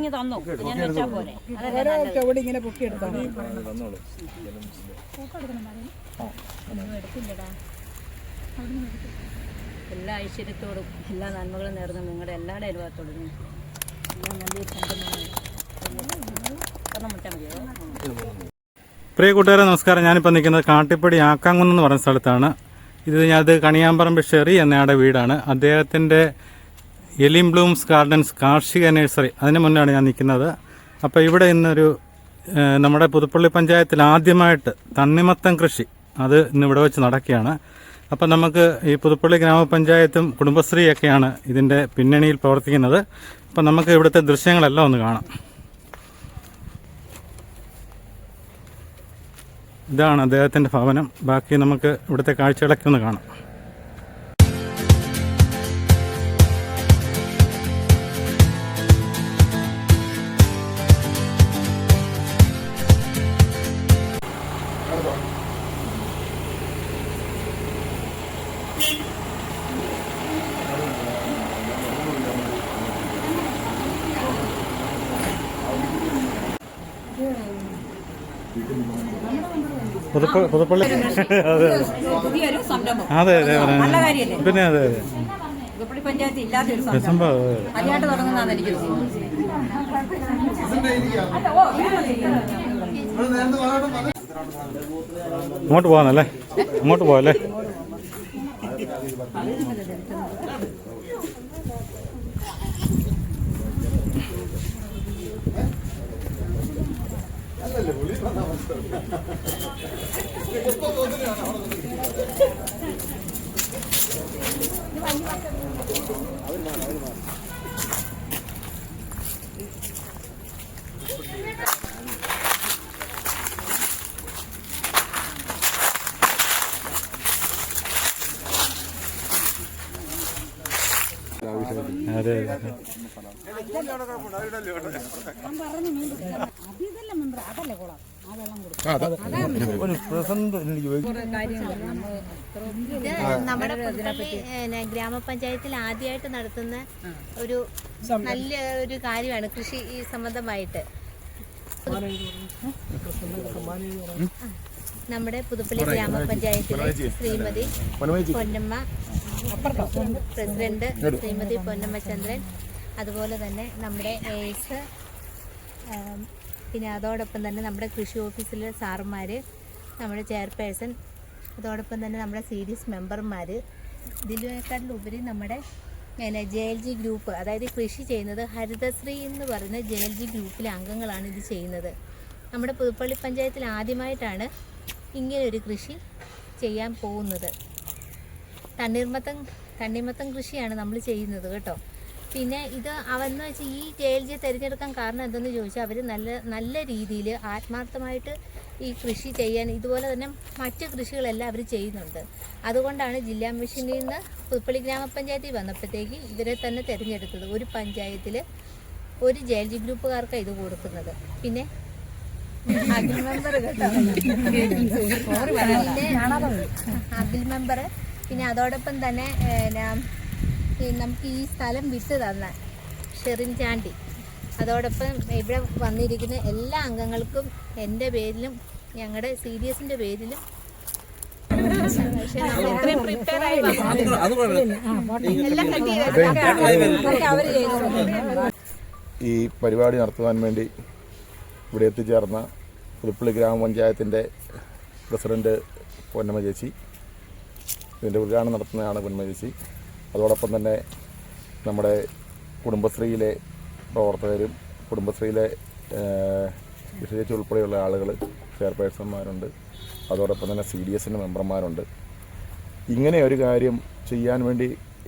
ഇങ്ങ് തന്നു, ഞാൻ വെച്ചാൽ പോലെ ഇങ്ങനെ പൊക്കിയെടുത്താൽ എടുത്തില്ലടാ. എല്ലാ ഐശ്വര്യത്തോടും എല്ലാ നന്മകളും നേർന്ന് നിങ്ങളുടെ എല്ലാവരുടെ അനുഭവത്തോടും എല്ലാം നല്ലൊരു പ്രിയ കൂട്ടുകാരെ നമസ്കാരം. ഞാനിപ്പോൾ നിൽക്കുന്നത് കാട്ടിപ്പടി ആക്കാങ്കുന്ന് എന്ന് പറയുന്ന സ്ഥലത്താണ്. ഞാനത് കണിയാമ്പറമ്പ് ഷെറി എന്നയാളുടെ വീടാണ്. അദ്ദേഹത്തിൻ്റെ എലിം ബ്ലൂംസ് ഗാർഡൻസ് കാർഷിക നഴ്സറി, അതിന് മുന്നാണ് ഞാൻ നിൽക്കുന്നത്. അപ്പോൾ ഇവിടെ ഇന്നൊരു നമ്മുടെ പുതുപ്പള്ളി പഞ്ചായത്തിൽ ആദ്യമായിട്ട് തണ്ണിമത്തൻ കൃഷി അത് ഇന്നിവിടെ വെച്ച് നടക്കുകയാണ്. അപ്പം നമുക്ക് ഈ പുതുപ്പള്ളി ഗ്രാമപഞ്ചായത്തും കുടുംബശ്രീയൊക്കെയാണ് ഇതിൻ്റെ പിന്നണിയിൽ പ്രവർത്തിക്കുന്നത്. അപ്പം നമുക്ക് ഇവിടുത്തെ ദൃശ്യങ്ങളെല്ലാം ഒന്ന് കാണാം. ഇതാണ് അദ്ദേഹത്തിൻ്റെ ഭവനം. ബാക്കി നമുക്ക് ഇവിടുത്തെ കാഴ്ചകളൊക്കെ ഒന്ന് കാണാം. പുതുപ്പള്ളി പുതിയൊരു സംരംഭം, അതെ അതെ നല്ല കാര്യമല്ലേ? പിന്നെ അതെ അതെ പുതുപ്പള്ളി പഞ്ചായത്ത് ഇല്ലാത്തൊരു സംരംഭം അതിനായിട്ട് തുടങ്ങുന്നതാണ് എനിക്ക് അങ്ങോട്ട് പോകാനല്ലേ, അങ്ങോട്ട് പോകല്ലേ. അതെ നമ്മുടെ ഗ്രാമപഞ്ചായത്തിൽ ആദ്യമായിട്ട് നടത്തുന്ന ഒരു നല്ല ഒരു കാര്യമാണ് കൃഷി സംബന്ധമായിട്ട്. നമ്മുടെ പുതുപ്പള്ളി ഗ്രാമപഞ്ചായത്തിലെ ശ്രീമതി പൊന്നമ്മ പ്രസിഡന്റ് ശ്രീമതി പൊന്നമ്മ ചന്ദ്രൻ, അതുപോലെ തന്നെ നമ്മുടെ എയ്സ്, പിന്നെ അതോടൊപ്പം തന്നെ നമ്മുടെ കൃഷി ഓഫീസിലെ സാറുമാർ, നമ്മുടെ ചെയർപേഴ്സൺ, അതോടൊപ്പം തന്നെ നമ്മുടെ സീരീസ് മെമ്പർമാർ, ഇതിനേക്കാട്ടിലുപരി നമ്മുടെ JLG ഗ്രൂപ്പ്, അതായത് കൃഷി ചെയ്യുന്നത് ഹരിതശ്രീ എന്ന് പറയുന്ന JLG ഗ്രൂപ്പിലെ അംഗങ്ങളാണ് ഇത് ചെയ്യുന്നത്. നമ്മുടെ പുതുപ്പള്ളി പഞ്ചായത്തിൽ ആദ്യമായിട്ടാണ് ഇങ്ങനെയൊരു കൃഷി ചെയ്യാൻ പോകുന്നത്. തണ്ണിമത്തൻ കൃഷിയാണ് നമ്മൾ ചെയ്യുന്നത് കേട്ടോ. പിന്നെ ഇത് അവന്ന് വെച്ചാൽ ഈ JLG തിരഞ്ഞെടുക്കാൻ കാരണം എന്തെന്ന് ചോദിച്ചാൽ അവർ നല്ല രീതിയിൽ ആത്മാർത്ഥമായിട്ട് ഈ കൃഷി ചെയ്യാൻ, ഇതുപോലെ തന്നെ മറ്റ് കൃഷികളെല്ലാം അവർ ചെയ്യുന്നുണ്ട്. അതുകൊണ്ടാണ് ജില്ലാ മിഷനിൽ നിന്ന് പുതുപ്പള്ളി ഗ്രാമപഞ്ചായത്തിൽ വന്നപ്പോഴത്തേക്ക് ഇവരെ തന്നെ തിരഞ്ഞെടുത്തത്. ഒരു പഞ്ചായത്തിൽ ഒരു JLG ഗ്രൂപ്പുകാർക്കാണ് ഇത് കൊടുക്കുന്നത്. പിന്നെ അഖിൽ മെമ്പർ കേട്ടോ, അഖിൽ മെമ്പർ, പിന്നെ അതോടൊപ്പം തന്നെ നമുക്ക് ഈ സ്ഥലം വിട്ട് തന്ന ഷെറിൻ ചാണ്ടി, അതോടൊപ്പം ഇവിടെ വന്നിരിക്കുന്ന എല്ലാ അംഗങ്ങൾക്കും എൻ്റെ പേരിലും ഞങ്ങളുടെ CDSന്റെ പേരിലും ഈ പരിപാടി നടത്തുവാൻ വേണ്ടി ഇവിടെ എത്തിച്ചേർന്ന പുതുപ്പള്ളി ഗ്രാമപഞ്ചായത്തിൻ്റെ പ്രസിഡന്റ് പൊന്നമ്മ ചേച്ചി, ഇതിൻ്റെ ഉദ്ഘാടനം നടത്തുന്നതാണ് പൊന്നമ്മ ചേച്ചി. അതോടൊപ്പം തന്നെ നമ്മുടെ കുടുംബശ്രീയിലെ പ്രവർത്തകരും കുടുംബശ്രീയിലെ ചേച്ചി ഉൾപ്പെടെയുള്ള ആളുകൾ, ചെയർപേഴ്സന്മാരുണ്ട്, അതോടൊപ്പം തന്നെ CDSന്റെ മെമ്പർമാരുണ്ട്. ഇങ്ങനെ ഒരു കാര്യം ചെയ്യാൻ വേണ്ടി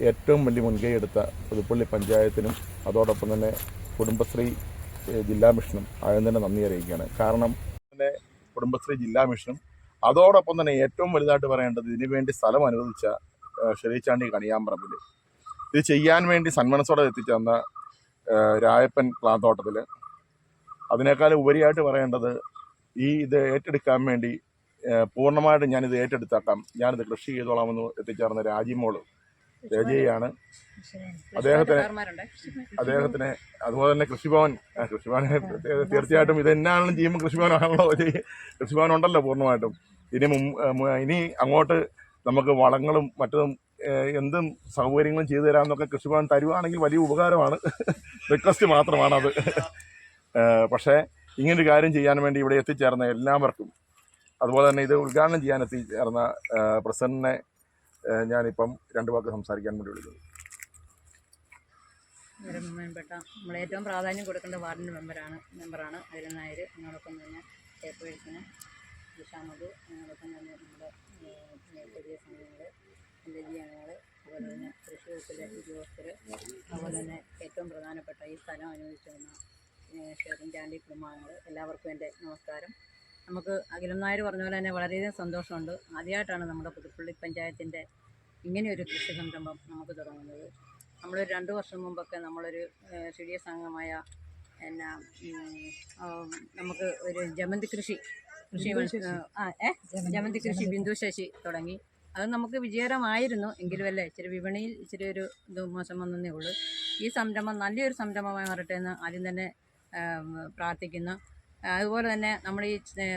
ഏറ്റവും വലിയ മുൻകൈ എടുത്ത പുതുപ്പള്ളി പഞ്ചായത്തിനും അതോടൊപ്പം തന്നെ കുടുംബശ്രീ ജില്ലാ മിഷനും ആദ്യം തന്നെ നന്ദി അറിയിക്കുകയാണ്. കാരണം തന്നെ കുടുംബശ്രീ ജില്ലാ മിഷനും അതോടൊപ്പം തന്നെ ഏറ്റവും വലുതായിട്ട് പറയേണ്ടത് ഇതിനു വേണ്ടി സ്ഥലം അനുവദിച്ച ഷെറിച്ചാണ്ടി കണിയാമ്പറമ്പിൽ ഇത് ചെയ്യാൻ വേണ്ടി സന്മനസ്സോടെ എത്തിച്ചേർന്ന രായപ്പൻ പ്ലാന്തോട്ടത്തിൽ, അതിനേക്കാൾ ഉപരിയായിട്ട് പറയേണ്ടത് ഇത് ഏറ്റെടുക്കാൻ വേണ്ടി പൂർണ്ണമായിട്ടും ഞാനിത് ഏറ്റെടുത്താക്കാം, ഞാനിത് കൃഷി ചെയ്തോളാമെന്ന് എത്തിച്ചേർന്ന രാജിമോള്, രചയിയാണ്. അദ്ദേഹത്തിന് അതുപോലെ തന്നെ കൃഷിഭവൻ തീർച്ചയായിട്ടും ഇത് എന്നാണെങ്കിലും ചെയ്യുമ്പോൾ കൃഷിഭവനാണല്ലോ കൃഷിഭവൻ ഉണ്ടല്ലോ പൂർണ്ണമായിട്ടും. ഇനി അങ്ങോട്ട് നമുക്ക് വളങ്ങളും മറ്റതും എന്തും സൗകര്യങ്ങളും ചെയ്തു തരാമെന്നൊക്കെ കൃഷിഭവൻ തരുവാണെങ്കിൽ വലിയ ഉപകാരമാണ്. റിക്വസ്റ്റ് മാത്രമാണത്. പക്ഷേ ഇങ്ങനൊരു കാര്യം ചെയ്യാൻ വേണ്ടി ഇവിടെ എത്തിച്ചേർന്ന എല്ലാവർക്കും, അതുപോലെ തന്നെ ഇത് ഉദ്ഘാടനം ചെയ്യാൻ എത്തിച്ചേർന്ന പ്രസിഡന്റിനെ ഞാനിപ്പം 2 വാക്ക് സംസാരിക്കാൻ വേണ്ടി വിളിക്കുന്നു. ബഹുമാനപ്പെട്ട നമ്മൾ ഏറ്റവും പ്രാധാന്യം കൊടുക്കേണ്ട വാർഡിൻ്റെ മെമ്പറാണ് അരുൺ നായർ. അതിനോടൊപ്പം തന്നെ ചെയർപേഴ്സണ് നിഷാമത്, അതിനോടൊപ്പം തന്നെ നമ്മുടെ ചെറിയ സംഘങ്ങൾ, ലജി അംഗങ്ങൾ, അതുപോലെ തന്നെ കൃഷി വകുപ്പിലെ ഉദ്യോഗസ്ഥർ, അതുപോലെ തന്നെ ഏറ്റവും പ്രധാനപ്പെട്ട ഈ സ്ഥലം അനുവദിച്ചു തന്ന ഷെറിൻ ചാണ്ടി കുടുംബാംഗങ്ങൾ, എല്ലാവർക്കും എൻ്റെ നമസ്കാരം. നമുക്ക് അഖിലൻ നായർ പറഞ്ഞ പോലെ തന്നെ വളരെയധികം സന്തോഷമുണ്ട്. ആദ്യമായിട്ടാണ് നമ്മുടെ പുതുപ്പള്ളി പഞ്ചായത്തിൻ്റെ ഇങ്ങനെയൊരു കൃഷി സംരംഭം നമുക്ക് തുടങ്ങുന്നത്. നമ്മളൊരു 2 വർഷം മുമ്പൊക്കെ നമ്മളൊരു CDS അംഗമായ നമുക്ക് ഒരു ജമന്തി കൃഷി ബിന്ദു ശശി തുടങ്ങി. അത് നമുക്ക് വിജയകരമായിരുന്നു. എങ്കിലും അല്ലേ ഇച്ചിരി വിപണിയിൽ ഇച്ചിരി ഒരു മോശം വന്നേ ഉള്ളൂ. ഈ സംരംഭം നല്ലൊരു സംരംഭമായി മാറട്ടെ എന്ന് ആദ്യം തന്നെ പ്രാർത്ഥിക്കുന്നു. അതുപോലെ തന്നെ നമ്മൾ ഈ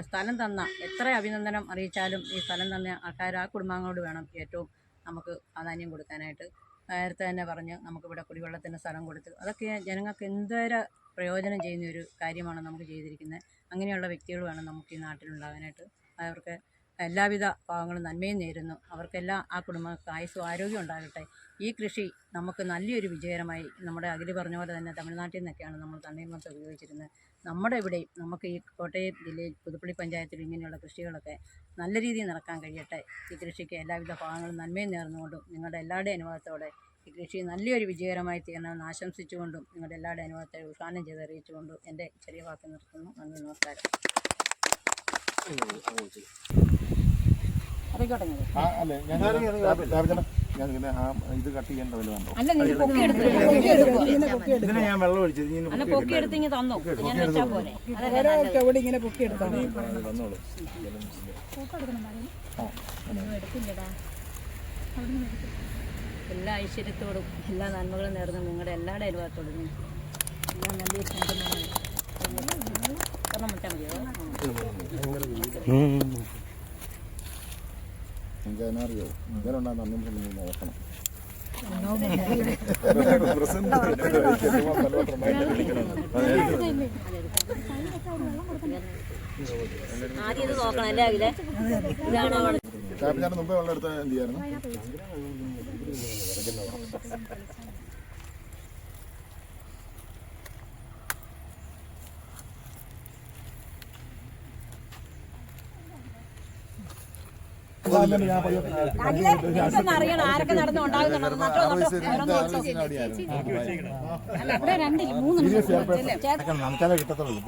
സ്ഥലം തന്ന എത്ര അഭിനന്ദനം അറിയിച്ചാലും ഈ സ്ഥലം തന്ന ആൾക്കാർ ആ കുടുംബാംഗങ്ങളോട് വേണം ഏറ്റവും നമുക്ക് പ്രാധാന്യം കൊടുക്കാനായിട്ട്. നേരത്തെ തന്നെ പറഞ്ഞ് നമുക്കിവിടെ കുടിവെള്ളത്തിന് സ്ഥലം കൊടുത്ത് അതൊക്കെ ജനങ്ങൾക്ക് എന്തോരം പ്രയോജനം ചെയ്യുന്ന ഒരു കാര്യമാണ് നമുക്ക് ചെയ്തിരിക്കുന്നത്. അങ്ങനെയുള്ള വ്യക്തികൾ വേണം നമുക്ക് ഈ നാട്ടിലുണ്ടാകാനായിട്ട്. അവർക്ക് എല്ലാവിധ പാവങ്ങളും നന്മയും നേരുന്നു. അവർക്കെല്ലാം ആ കുടുംബങ്ങൾക്ക് ആയുസ്സും ആരോഗ്യം ഉണ്ടാകട്ടെ. ഈ കൃഷി നമുക്ക് നല്ലൊരു വിജയകരമായി, നമ്മുടെ അഖിൽ പറഞ്ഞ പോലെ തന്നെ തമിഴ്നാട്ടിൽ നിന്നൊക്കെയാണ് നമ്മൾ തണ്ണീർമത്തം ഉപയോഗിച്ചിരുന്നത്. നമ്മുടെ ഇവിടെയും നമുക്ക് ഈ കോട്ടയം ജില്ലയിൽ പുതുപ്പള്ളി പഞ്ചായത്തിൽ ഇങ്ങനെയുള്ള കൃഷികളൊക്കെ നല്ല രീതിയിൽ നടക്കാൻ കഴിയട്ടെ. ഈ കൃഷിക്ക് എല്ലാവിധ പാവങ്ങളും നന്മയും നേർന്നുകൊണ്ടും നിങ്ങളുടെ എല്ലാവരുടെയും അനുഭവത്തോടെ ഈ കൃഷി നല്ലൊരു വിജയകരമായി തീരണമെന്ന് ആശംസിച്ചുകൊണ്ടും നിങ്ങളുടെ എല്ലാവരുടെ അനുഭവത്തെ ഉദ്ഘാടനം ചെയ്ത് അറിയിച്ചുകൊണ്ടും എൻ്റെ ചെറിയ വാക്ക് നിർത്തുന്നു. നന്ദി, നമസ്കാരം. ഞാനിങ്ങനെ ഇത് കട്ട് ചെയ്യേണ്ട വല്ലതുണ്ടോ? അല്ല, ഞാൻ വെള്ളം ഒഴിച്ചത് പൊക്കിയെടുത്ത് ഇങ്ങനെ തന്നോ, ഞാൻ വെച്ചാൽ പോലെ ഇങ്ങനെ പൊക്കിയെടുത്താൽ എല്ലാ ഐശ്വര്യത്തോടും എല്ലാ നന്മകളും നേർന്ന് നിങ്ങളുടെ എല്ലാവരുടെ അനുഭവത്തോടും എല്ലാം നല്ലൊരു സംരംഭമാണ്. മുട്ടാൽ മതിയോ? എനിക്കതിനറിയോ ഇങ്ങനെയുണ്ടാ നന്ദി നോക്കണം. ആദ്യം ഇത് നോക്കണം അല്ലേ അഖിലേ? ഇതാണോ ഞാൻ മുമ്പേ വെള്ളം എടുത്താൽ എന്ത് ചെയ്യായിരുന്നു? അറിയണം ആരൊക്കെ നടന്നുണ്ടാകുന്നുണ്ടോ. നനക്കാലേ കിട്ടത്തുള്ളൂ.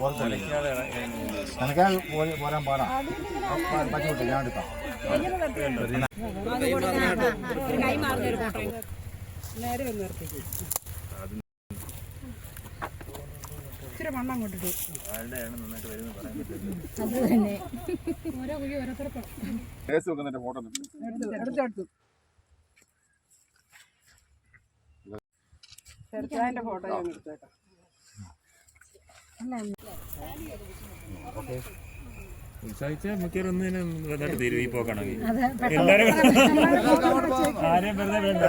നനക്കാൻ പോരാൻ പാടാ. പറ്റും, ഞാൻ എടുക്കാം. നേരെ നിർത്തി ഇച്ചിരി മണ്ണം കൊണ്ടിട്ട് അത് തന്നെ ഓരോ കുഴി ഓരോരുത്തർക്കും ഫോട്ടോ എടുത്തെടുത്തു ചെറുതാൻ്റെ ഫോട്ടോ ഞാൻ എടുത്തേക്കാം. ഉത്സാഹിച്ച മിക്കവരൊന്നും തീരും ഈ പോക്കാണെങ്കിൽ എല്ലാവരും ആരെയും വെറുതെ വേണ്ട.